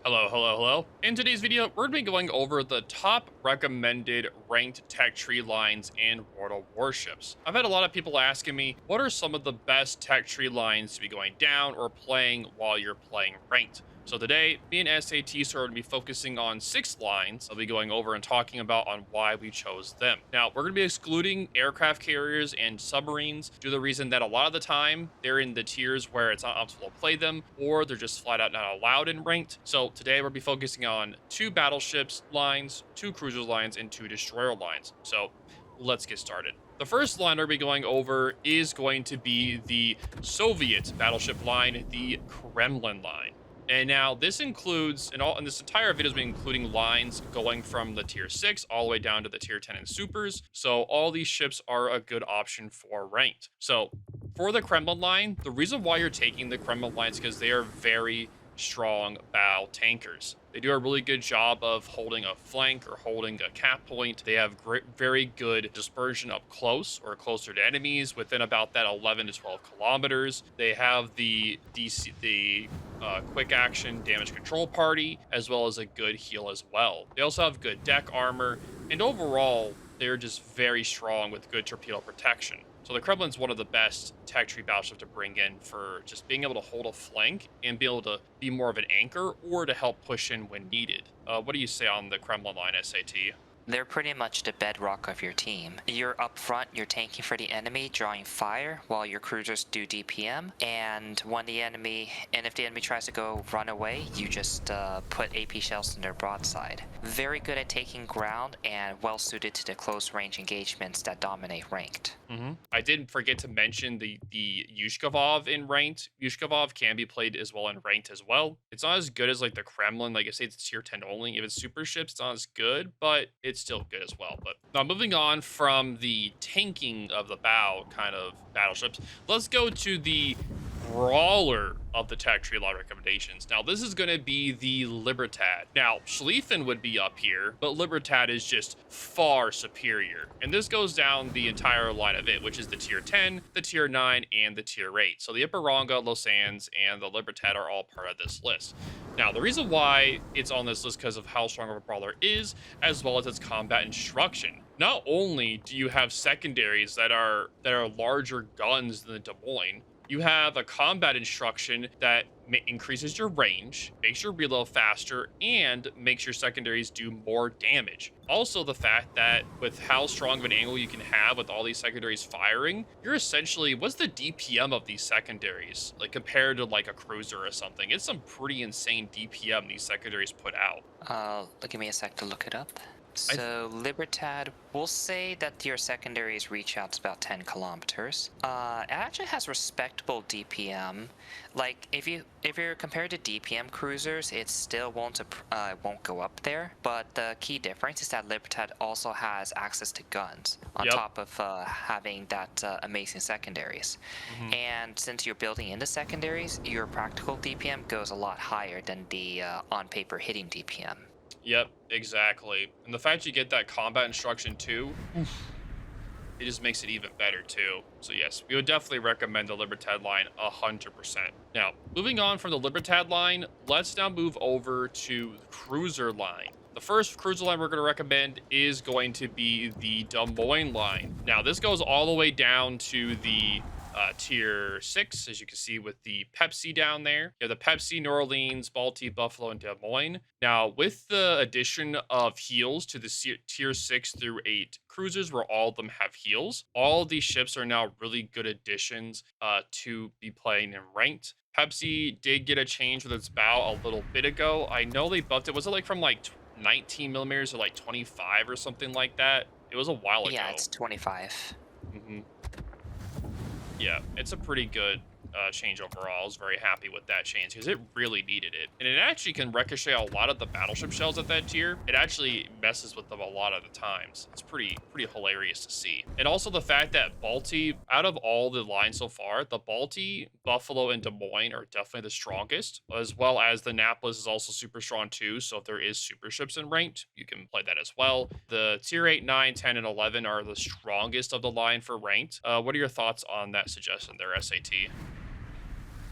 Hello, hello, hello. In today's video, we're going to be going over the top recommended ranked tech tree lines in World of Warships. I've had a lot of people asking me, what are some of the best tech tree lines to be going down or playing while you're playing ranked? So today, me and SAT are going to be focusing on 6 lines I'll be going over and talking about on why we chose them. Now, we're going to be excluding aircraft carriers and submarines due to the reason that a lot of the time they're in the tiers where it's not optimal to play them, or they're just flat out not allowed in ranked. So today we'll be focusing on 2 battleships lines, 2 cruiser lines, and 2 destroyer lines. So let's get started. The first line we'll be going over is going to be the Soviet battleship line, the Kermlin line. And now this includes, and this entire video is be including lines going from the tier 6 all the way down to the tier 10 and supers. So all these ships are a good option for ranked. So for the Kremlin line, the reason why you're taking the Kremlin line is because they are very strong bow tankers. They do a really good job of holding a flank or holding a cap point. They have very good dispersion up close or closer to enemies within about that 11 to 12 kilometers. They have the quick action damage control party, as well as a good heal as well. They also have good deck armor, and overall, they're just very strong with good torpedo protection. So the Kremlin's one of the best tech tree battleships to bring in for just being able to hold a flank and be able to be more of an anchor or to help push in when needed. What do you say on the Kremlin line, SAT? They're pretty much the bedrock of your team. You're up front, you're tanking for the enemy, drawing fire, while your cruisers do DPM. And if the enemy tries to go run away, you just put AP shells in their broadside. Very good at taking ground and well suited to the close range engagements that dominate ranked. I didn't forget to mention the Yushkavov in ranked. Yushkavov can be played as well in ranked as well. It's not as good as like the Kremlin. Like I say, it's tier 10 only. If it's super ships, it's not as good, but it's still good as well. But now moving on from the tanking of the bow kind of battleships, let's go to the brawler of the tech tree line recommendations. Now this is going to be the Libertad. Now Schlieffen would be up here, but Libertad is just far superior, and this goes down the entire line of it, which is the tier 10, the tier 9, and the tier 8. So the Ipiranga, Los Andes, and the Libertad are all part of this list. Now the reason why it's on this list because of how strong of a brawler is, as well as its combat instruction. Not only do you have secondaries that are larger guns than the Des Moines, you have a combat instruction that increases your range, makes your reload faster, and makes your secondaries do more damage. Also, the fact that with how strong of an angle you can have with all these secondaries firing, you're essentially, what's the DPM of these secondaries? Like compared to like a cruiser or something, it's some pretty insane DPM these secondaries put out. Give me a sec to look it up. So Libertad, we'll say that your secondaries reach out to about 10 kilometers. It actually has respectable DPM. Like if you're compared to DPM cruisers, it still won't go up there. But the key difference is that Libertad also has access to guns on top of having that amazing secondaries. And since you're building into secondaries, your practical DPM goes a lot higher than the on paper hitting DPM. Yep, exactly. And the fact you get that combat instruction too, it just makes it even better too. So yes, we would definitely recommend the Libertad line 100%. Now, moving on from the Libertad line, let's now move over to the cruiser line. The first cruiser line we're going to recommend is going to be the Des Moines line. Now, this goes all the way down to the tier 6, as you can see with the Pepsi down there. You have the Pepsi, New Orleans, Balti, Buffalo, and Des Moines. Now, with the addition of heals to the tier 6 through 8 cruisers, where all of them have heals, all of these ships are now really good additions to be playing in ranked. Pepsi did get a change with its bow a little bit ago. I know they buffed it. Was it like from like 19 millimeters to like 25 or something like that? It was a while ago. Yeah, it's 25. Yeah, it's a pretty good change overall. I was very happy with that change because it really needed it. And it actually can ricochet a lot of the battleship shells at that tier. It actually messes with them a lot of the times. It's pretty hilarious to see. And also the fact that Balti, out of all the lines so far, the Balti, Buffalo, and Des Moines are definitely the strongest, as well as the Annapolis is also super strong too. So if there is super ships in ranked, you can play that as well. The tier 8, 9, 10, and 11 are the strongest of the line for ranked. What are your thoughts on that suggestion there, SAT?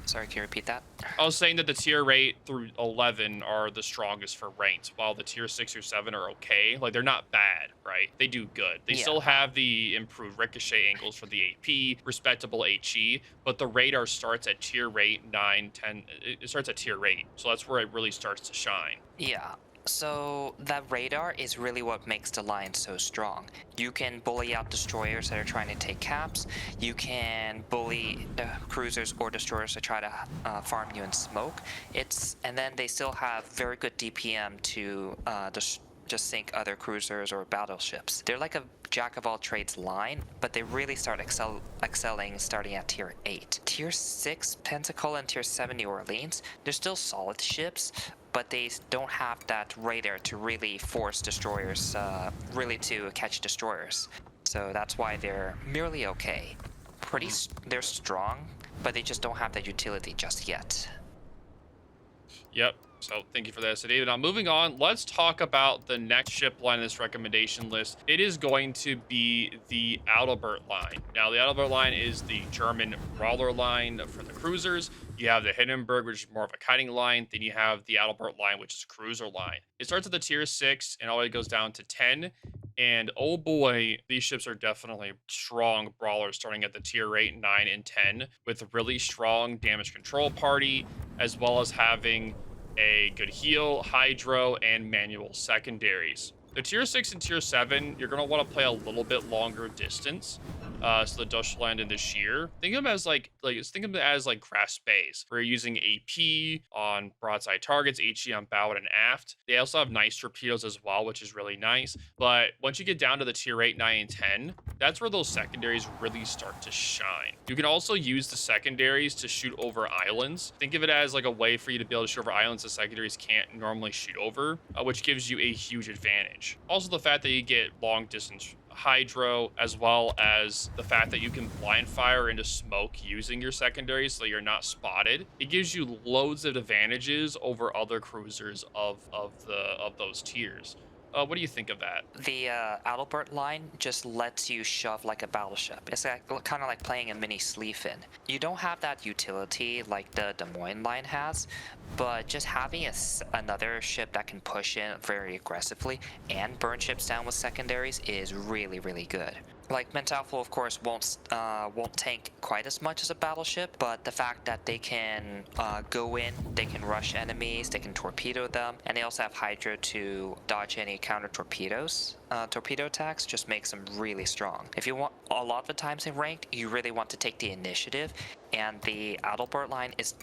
Sorry, can you repeat that? I was saying that the tier 8 through 11 are the strongest for ranked, while the tier 6 or 7 are okay. Like, they're not bad, right? They do good. They Yeah. still have the improved ricochet angles for the AP, respectable HE, but the radar starts at tier 8, 9, 10. It starts at tier 8, so that's where it really starts to shine. Yeah. So that radar is really what makes the line so strong. You can bully out destroyers that are trying to take caps. You can bully cruisers or destroyers to try to farm you in smoke. And then they still have very good DPM to just sink other cruisers or battleships. They're like a jack of all trades line, but they really start excelling starting at tier 8. Tier 6 Pentacle and tier 7 New Orleans, they're still solid ships, but they don't have that radar to really force destroyers, really to catch destroyers. So that's why they're merely okay. They're strong, but they just don't have that utility just yet. Yep. So thank you for that, David. Now moving on, let's talk about the next ship line in this recommendation list. It is going to be the Adalbert line. Now the Adalbert line is the German brawler line for the cruisers. You have the Hindenburg, which is more of a kiting line. Then you have the Adalbert line, which is a cruiser line. It starts at the tier 6 and all the way goes down to 10. And oh boy, these ships are definitely strong brawlers starting at the tier 8, 9, and 10 with a really strong damage control party, as well as having a good heal, hydro, and manual secondaries. The tier 6 and tier 7, you're going to want to play a little bit longer distance. So the Deutschland and the Sheer. Think of them as think of them as like craft space, where you're using AP on broadside targets, HE on bow and aft. They also have nice torpedoes as well, which is really nice. But once you get down to the tier 8, 9, and 10, that's where those secondaries really start to shine. You can also use the secondaries to shoot over islands. Think of it as like a way for you to be able to shoot over islands the secondaries can't normally shoot over, which gives you a huge advantage. Also, the fact that you get long distance hydro, as well as the fact that you can blind fire into smoke using your secondaries so you're not spotted. It gives you loads of advantages over other cruisers of those tiers. What do you think of that? The Adalbert line just lets you shove like a battleship. It's like, kind of like playing a mini Sleafin. You don't have that utility like the Des Moines line has, but just having another ship that can push in very aggressively and burn ships down with secondaries is really, really good. Like Mentalful, of course, won't tank quite as much as a battleship, but the fact that they can go in, they can rush enemies, they can torpedo them, and they also have Hydra to dodge any counter torpedoes. Torpedo attacks just makes them really strong. If you want, a lot of the times in ranked, you really want to take the initiative, and the Adalbert line is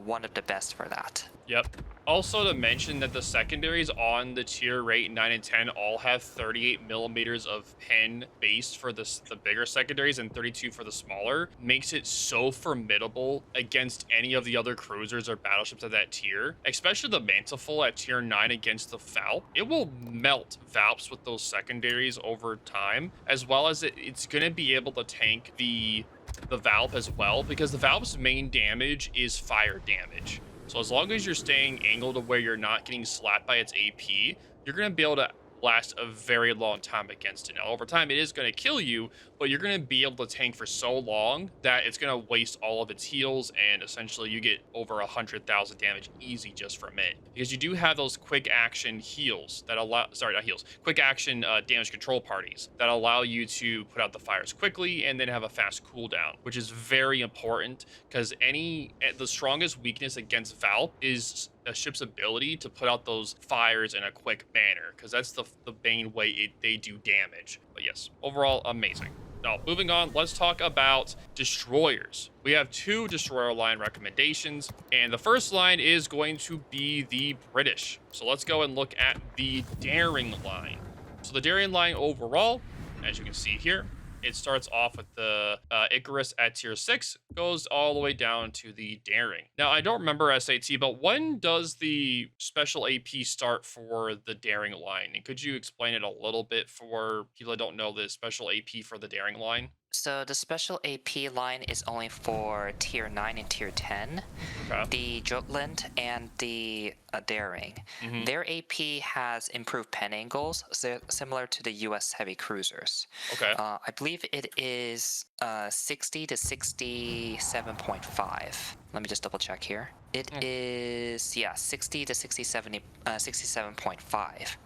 one of the best for that. Yep. Also to mention that the secondaries on the tier 8, 9, and 10 all have 38 millimeters of pin base for the bigger secondaries and 32 for the smaller. Makes it so formidable against any of the other cruisers or battleships at that tier. Especially the Mantleful at tier 9 against the Valp. It will melt Valps with those secondaries over time, as well as it's going to be able to tank the Valp as well, because the Valp's main damage is fire damage. So as long as you're staying angled to where you're not getting slapped by its AP, you're going to be able to last a very long time against it. Now, over time, it is going to kill you, but you're going to be able to tank for so long that it's going to waste all of its heals, and essentially you get over 100,000 damage easy just from it. Because you do have those quick action heals that allow, sorry, not heals, quick action damage control parties that allow you to put out the fires quickly and then have a fast cooldown, which is very important because the strongest weakness against Valp is a ship's ability to put out those fires in a quick manner, because that's the main way they do damage. But yes, overall, amazing. Now, moving on, let's talk about destroyers. We have 2 destroyer line recommendations, and the first line is going to be the British. So let's go and look at the Daring line. So the Daring line overall, as you can see here, it starts off with the Icarus at tier 6, goes all the way down to the Daring. Now, I don't remember SAT, but when does the special AP start for the Daring line? And could you explain it a little bit for people that don't know the special AP for the Daring line? So the special AP line is only for tier 9 and tier 10. Okay. The Jutland and the Daring. Hmm. Their AP has improved pen angles, similar to the US heavy cruisers. Okay. I believe it is 60 to 67.5. Let me just double check here. It Hmm. is, yeah, 60 to 67.5.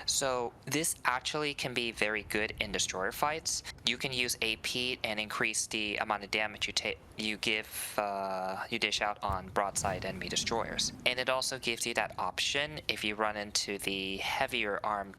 So this actually can be very good in destroyer fights. You can use AP and increase the amount of damage you dish out on broadside enemy destroyers. And it also gives you that option if you run into the heavier arm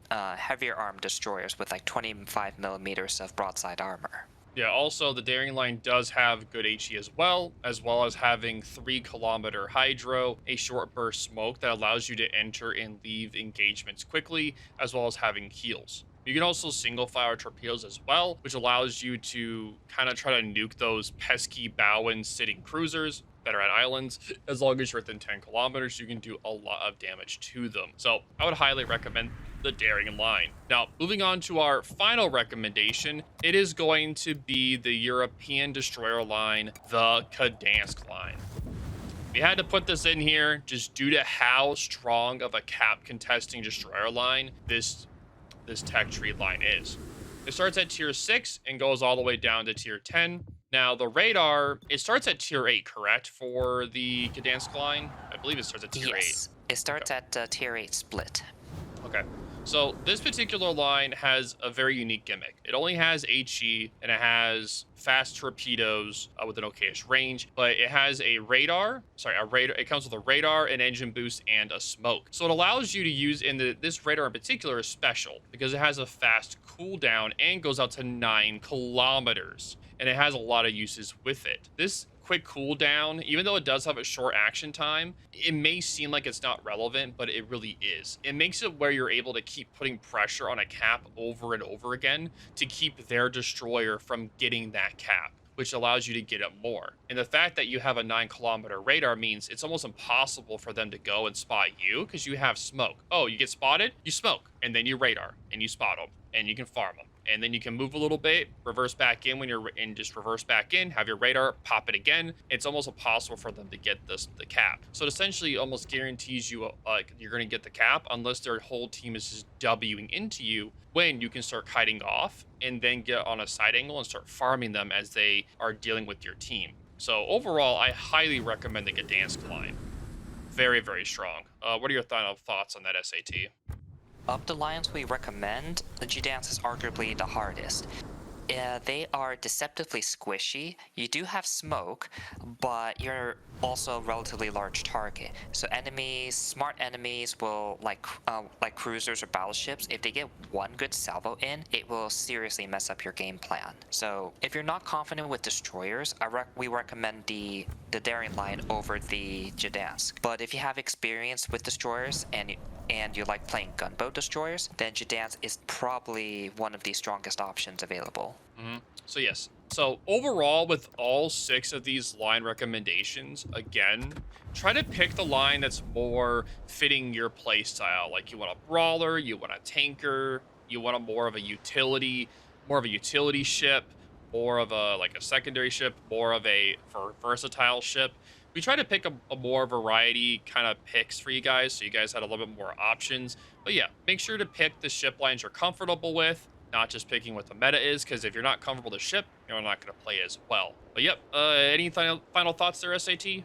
destroyers with like 25 millimeters of broadside armor. Yeah, also the Daring Line does have good HE as well as having 3 kilometer hydro, a short burst smoke that allows you to enter and leave engagements quickly, as well as having heals. You can also single fire torpedoes as well, which allows you to kind of try to nuke those pesky bow-in sitting cruisers that are at islands. As long as you're within 10 kilometers, you can do a lot of damage to them. So I would highly recommend the Daring Line. Now, moving on to our final recommendation, it is going to be the European destroyer line, the Gdańsk line. We had to put this in here just due to how strong of a cap contesting destroyer line this tech tree line is. It starts at tier 6 and goes all the way down to tier 10. Now, the radar, it starts at tier 8, correct, for the Gdańsk line? I believe it starts at tier 8. Yes, it Okay. starts at tier 8 split. Okay. So this particular line has a very unique gimmick. It only has HE and it has fast torpedoes with an okayish range, but it has a radar. Sorry, a radar. It comes with a radar, an engine boost, and a smoke. So it allows you to use this radar in particular is special because it has a fast cooldown and goes out to 9 kilometers, and it has a lot of uses with it. This quick cooldown, even though it does have a short action time, it may seem like it's not relevant, but it really is. It makes it where you're able to keep putting pressure on a cap over and over again to keep their destroyer from getting that cap, which allows you to get it more. And the fact that you have a 9 kilometer radar means it's almost impossible for them to go and spot you because you have smoke. Oh, you get spotted, you smoke, and then you radar and you spot them and you can farm them. And then you can move a little bit, reverse back in when you're in, just reverse back in, have your radar, pop it again. It's almost impossible for them to get the cap. So it essentially almost guarantees you like you're going to get the cap unless their whole team is just Wing into you, when you can start kiting off and then get on a side angle and start farming them as they are dealing with your team. So overall, I highly recommend the Gdańsk line. Very, very strong. What are your final thoughts on that SAT? Of the lines we recommend, the Gdańsk is arguably the hardest. They are deceptively squishy. You do have smoke, but you're also a relatively large target. So smart enemies will like cruisers or battleships. If they get one good salvo in, it will seriously mess up your game plan. So if you're not confident with destroyers, we recommend the Daring line over the Gdańsk. But if you have experience with destroyers and you like playing gunboat destroyers, then Gdańsk is probably one of the strongest options available. So yes. So overall, with all 6 of these line recommendations, again, try to pick the line that's more fitting your play style. Like you want a brawler, you want a tanker, you want more of a utility ship, more of a secondary ship, more of a versatile ship. We try to pick a more variety kind of picks for you guys, so you guys had a little bit more options. But yeah, make sure to pick the ship lines you're comfortable with, not just picking what the meta is, because if you're not comfortable with the ship, you're not going to play as well. But yep, any final thoughts there, SAT?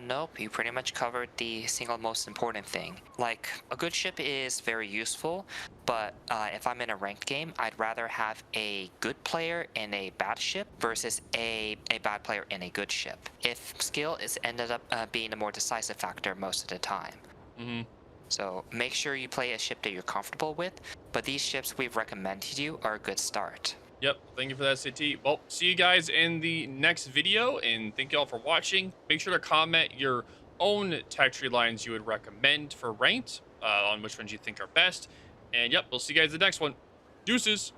Nope, you pretty much covered the single most important thing. Like, a good ship is very useful, but if I'm in a ranked game, I'd rather have a good player in a bad ship versus a bad player in a good ship. If skill is ended up being a more decisive factor most of the time. Mm-hmm. So make sure you play a ship that you're comfortable with, but these ships we've recommended you are a good start. Yep, thank you for that, SAT. Well, see you guys in the next video, and thank you all for watching. Make sure to comment your own tech tree lines you would recommend for ranked, on which ones you think are best. And yep, we'll see you guys in the next one. Deuces!